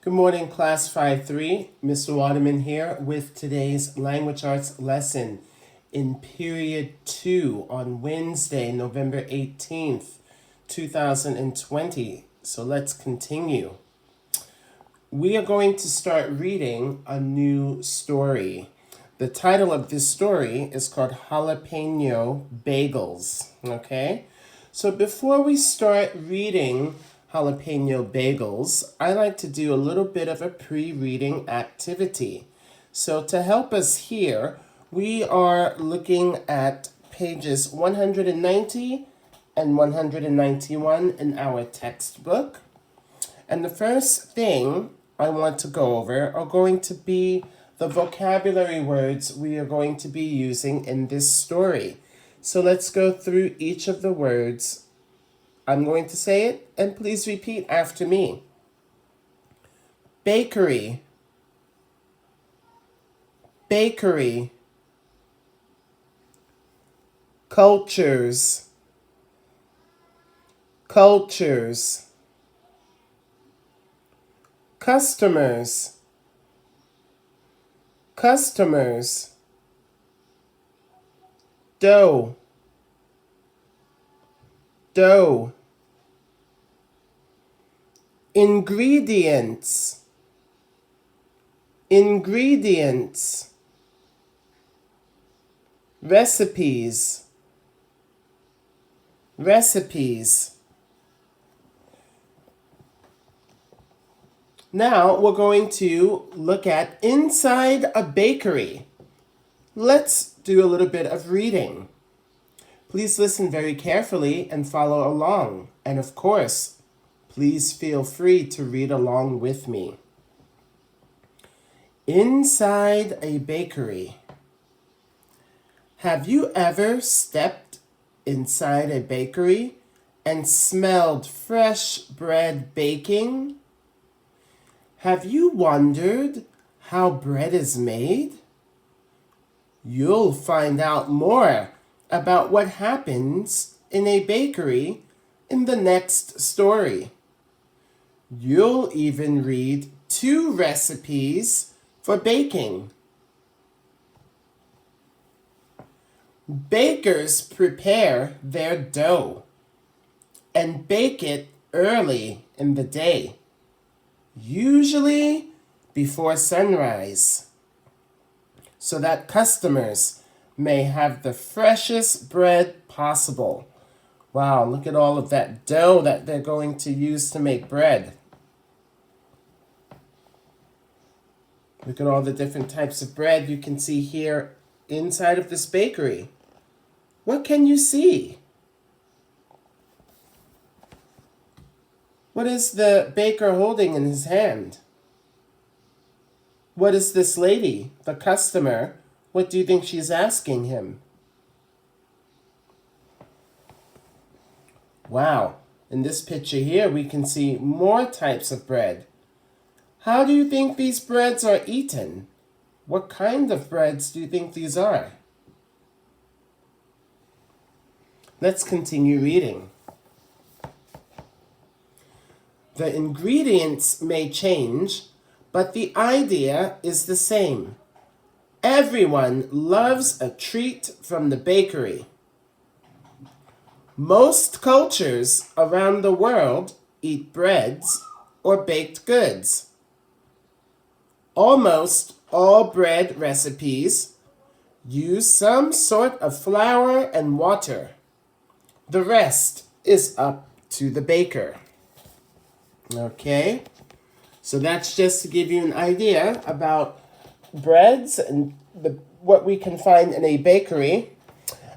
Good morning, Class 5-3. Mr. Waterman here with today's Language Arts lesson in Period 2 on Wednesday, November 18th, 2020. So let's continue. We are going to start reading a new story. The title of this story is called Jalapeno Bagels, okay? So before we start reading Jalapeno Bagels, I like to do a little bit of a pre-reading activity. So to help us here, we are looking at pages 190 and 191 in our textbook. And the first thing I want to go over are going to be the vocabulary words we are going to be using in this story. So let's go through each of the words. I'm going to say it, and please repeat after me. Bakery, bakery. Cultures, cultures. Customers, customers. Dough, dough. Ingredients, ingredients. Recipes, recipes. Now we're going to look at inside a bakery. Let's do a little bit of reading. Please listen very carefully and follow along. And of course, please feel free to read along with me. Inside a bakery. Have you ever stepped inside a bakery and smelled fresh bread baking? Have you wondered how bread is made? You'll find out more about what happens in a bakery in the next story. You'll even read 2 recipes for baking. Bakers prepare their dough and bake it early in the day, usually before sunrise, so that customers may have the freshest bread possible. Wow, look at all of that dough that they're going to use to make bread. Look at all the different types of bread you can see here inside of this bakery. What can you see? What is the baker holding in his hand? What is this lady, the customer? What do you think she's asking him? Wow, in this picture here we can see more types of bread. How do you think these breads are eaten? What kind of breads do you think these are? Let's continue reading. The ingredients may change, but the idea is the same. Everyone loves a treat from the bakery. Most cultures around the world eat breads or baked goods. Almost all bread recipes use some sort of flour and water. The rest is up to the baker. Okay, so that's just to give you an idea about breads and what we can find in a bakery.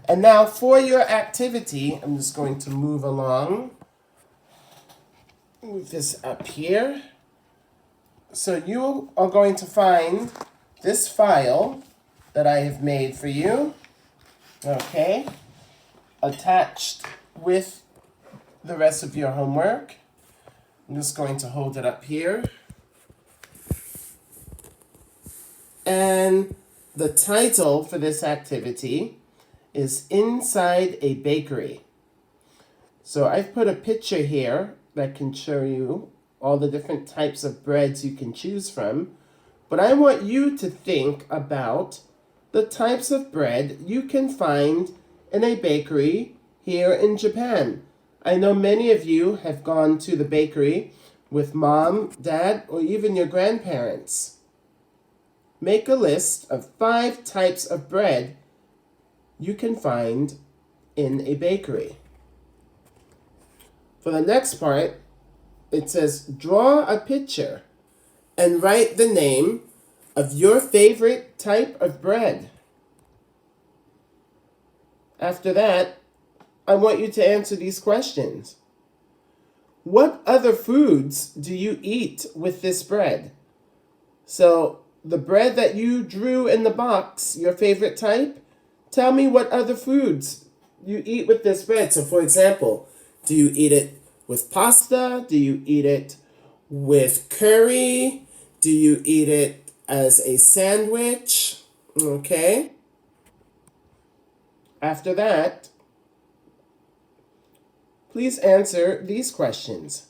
And now for your activity, I'm just going to move along. Move this up here. So you are going to find this file that I have made for you, okay, attached with the rest of your homework. I'm just going to hold it up here. And the title for this activity is Inside a Bakery. So I've put a picture here that can show you all the different types of breads you can choose from, but I want you to think about the types of bread you can find in a bakery here in Japan. I know many of you have gone to the bakery with mom, dad, or even your grandparents. Make a list of 5 types of bread you can find in a bakery. For the next part, it says draw a picture and write the name of your favorite type of bread. After that, I want you to answer these questions. What other foods do you eat with this bread? So, the bread that you drew in the box, your favorite type, tell me what other foods you eat with this bread. So, for example, do you eat it with pasta? Do you eat it with curry? Do you eat it as a sandwich? Okay. After that, please answer these questions.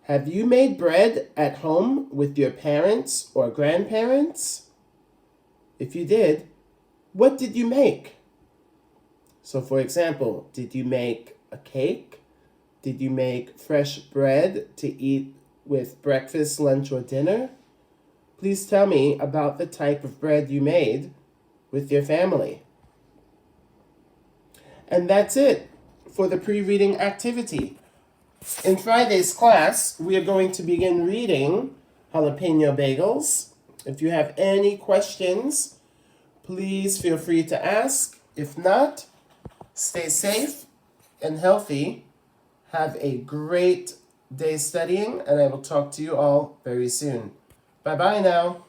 Have you made bread at home with your parents or grandparents? If you did, what did you make? So, for example, did you make a cake? Did you make fresh bread to eat with breakfast, lunch, or dinner? Please tell me about the type of bread you made with your family. And that's it for the pre-reading activity. In Friday's class, we are going to begin reading Jalapeno Bagels. If you have any questions, please feel free to ask. If not, stay safe and healthy. Have a great day studying, and I will talk to you all very soon. Bye-bye now.